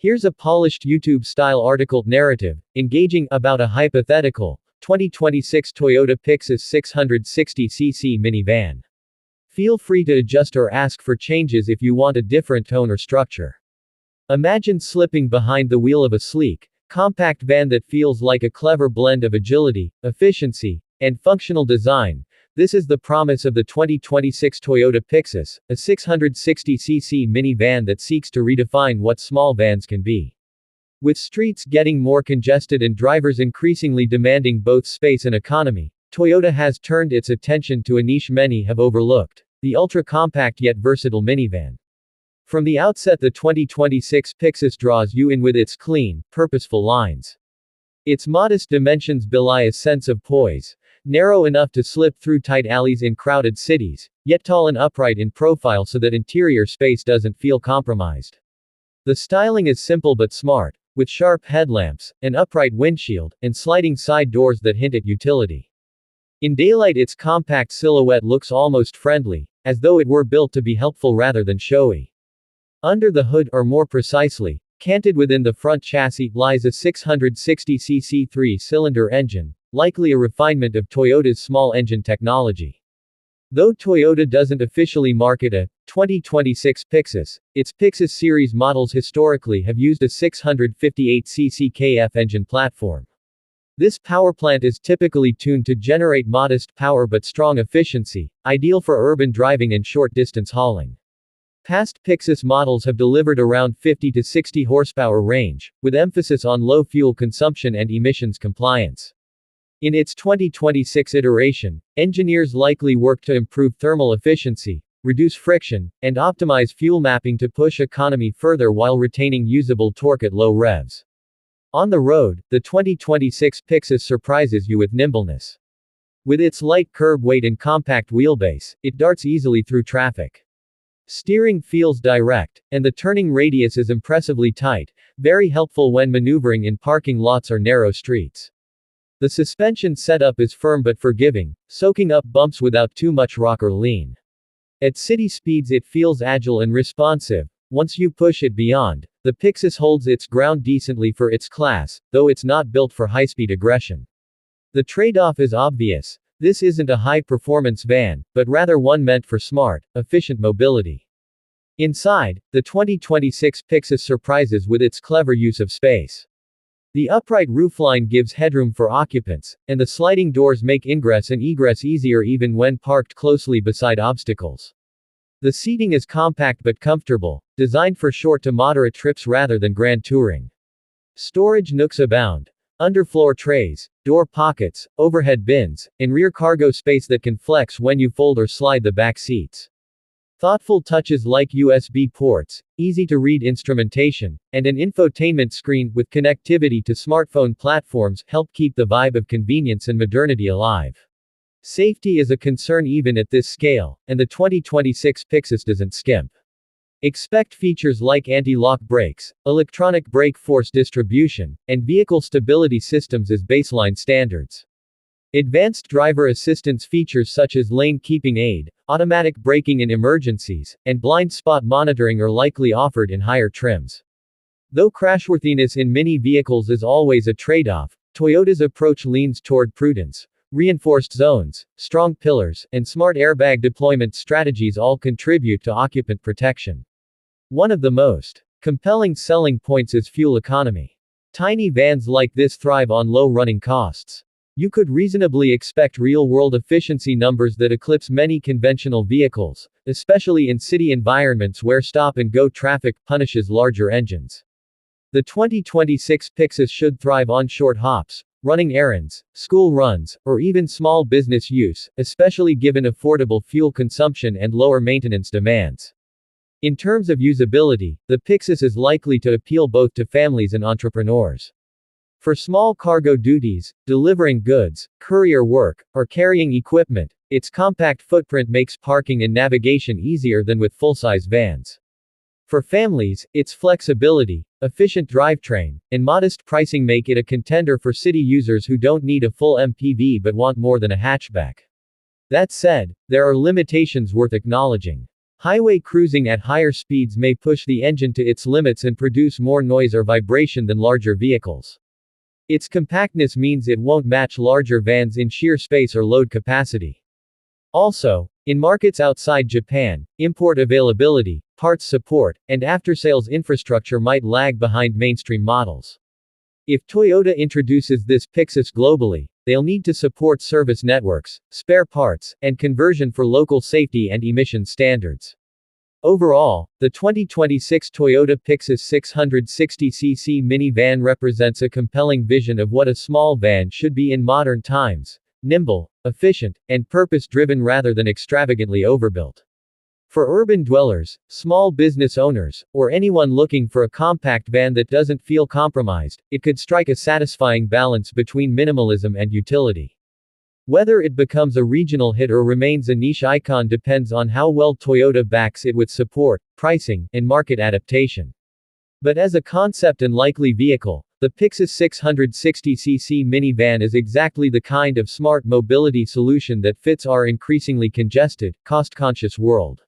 Here's a polished YouTube-style article narrative, engaging, about a hypothetical 2026 Toyota Pixis 660cc minivan. Feel free to adjust or ask for changes if you want a different tone or structure. Imagine slipping behind the wheel of a sleek, compact van that feels like a clever blend of agility, efficiency, and functional design. This is the promise of the 2026 Toyota Pixis, a 660cc minivan that seeks to redefine what small vans can be. With streets getting more congested and drivers increasingly demanding both space and economy, Toyota has turned its attention to a niche many have overlooked: the ultra-compact yet versatile minivan. From the outset, the 2026 Pixis draws you in with its clean, purposeful lines. Its modest dimensions belie a sense of poise, narrow enough to slip through tight alleys in crowded cities, yet tall and upright in profile so that interior space doesn't feel compromised. The styling is simple but smart, with sharp headlamps, an upright windshield, and sliding side doors that hint at utility. In daylight, its compact silhouette looks almost friendly, as though it were built to be helpful rather than showy. Under the hood, or more precisely, canted within the front chassis, lies a 660cc three-cylinder engine, likely a refinement of Toyota's small engine technology. Though Toyota doesn't officially market a 2026 Pixis, its Pixis series models historically have used a 658cc KF engine platform. This powerplant is typically tuned to generate modest power but strong efficiency, ideal for urban driving and short-distance hauling. Past Pixis models have delivered around 50 to 60 horsepower range, with emphasis on low fuel consumption and emissions compliance. In its 2026 iteration, engineers likely work to improve thermal efficiency, reduce friction, and optimize fuel mapping to push economy further while retaining usable torque at low revs. On the road, the 2026 Pixis surprises you with nimbleness. With its light curb weight and compact wheelbase, it darts easily through traffic. Steering feels direct, and the turning radius is impressively tight, very helpful when maneuvering in parking lots or narrow streets. The suspension setup is firm but forgiving, soaking up bumps without too much rock or lean. At city speeds it feels agile and responsive. Once you push it beyond, the Pixis holds its ground decently for its class, though it's not built for high-speed aggression. The trade-off is obvious. This isn't a high-performance van, but rather one meant for smart, efficient mobility. Inside, the 2026 Pixis surprises with its clever use of space. The upright roofline gives headroom for occupants, and the sliding doors make ingress and egress easier even when parked closely beside obstacles. The seating is compact but comfortable, designed for short to moderate trips rather than grand touring. Storage nooks abound. Underfloor trays, door pockets, overhead bins, and rear cargo space that can flex when you fold or slide the back seats. Thoughtful touches like USB ports, easy-to-read instrumentation, and an infotainment screen with connectivity to smartphone platforms help keep the vibe of convenience and modernity alive. Safety is a concern even at this scale, and the 2026 Pixis doesn't skimp. Expect features like anti-lock brakes, electronic brake force distribution, and vehicle stability systems as baseline standards. Advanced driver assistance features such as lane keeping aid, automatic braking in emergencies, and blind spot monitoring are likely offered in higher trims. Though crashworthiness in many vehicles is always a trade-off, Toyota's approach leans toward prudence. Reinforced zones, strong pillars, and smart airbag deployment strategies all contribute to occupant protection. One of the most compelling selling points is fuel economy. Tiny vans like this thrive on low running costs. You could reasonably expect real-world efficiency numbers that eclipse many conventional vehicles, especially in city environments where stop-and-go traffic punishes larger engines. The 2026 Pixis should thrive on short hops, running errands, school runs, or even small business use, especially given affordable fuel consumption and lower maintenance demands. In terms of usability, the Pixis is likely to appeal both to families and entrepreneurs. For small cargo duties, delivering goods, courier work, or carrying equipment, its compact footprint makes parking and navigation easier than with full-size vans. For families, its flexibility, efficient drivetrain, and modest pricing make it a contender for city users who don't need a full MPV but want more than a hatchback. That said, there are limitations worth acknowledging. Highway cruising at higher speeds may push the engine to its limits and produce more noise or vibration than larger vehicles. Its compactness means it won't match larger vans in sheer space or load capacity. Also, in markets outside Japan, import availability, parts support, and after-sales infrastructure might lag behind mainstream models. If Toyota introduces this Pixis globally, they'll need to support service networks, spare parts, and conversion for local safety and emission standards. Overall, the 2026 Toyota Pixis 660cc minivan represents a compelling vision of what a small van should be in modern times: nimble, efficient, and purpose-driven rather than extravagantly overbuilt. For urban dwellers, small business owners, or anyone looking for a compact van that doesn't feel compromised, it could strike a satisfying balance between minimalism and utility. Whether it becomes a regional hit or remains a niche icon depends on how well Toyota backs it with support, pricing, and market adaptation. But as a concept and likely vehicle, the Pixis 660cc minivan is exactly the kind of smart mobility solution that fits our increasingly congested, cost-conscious world.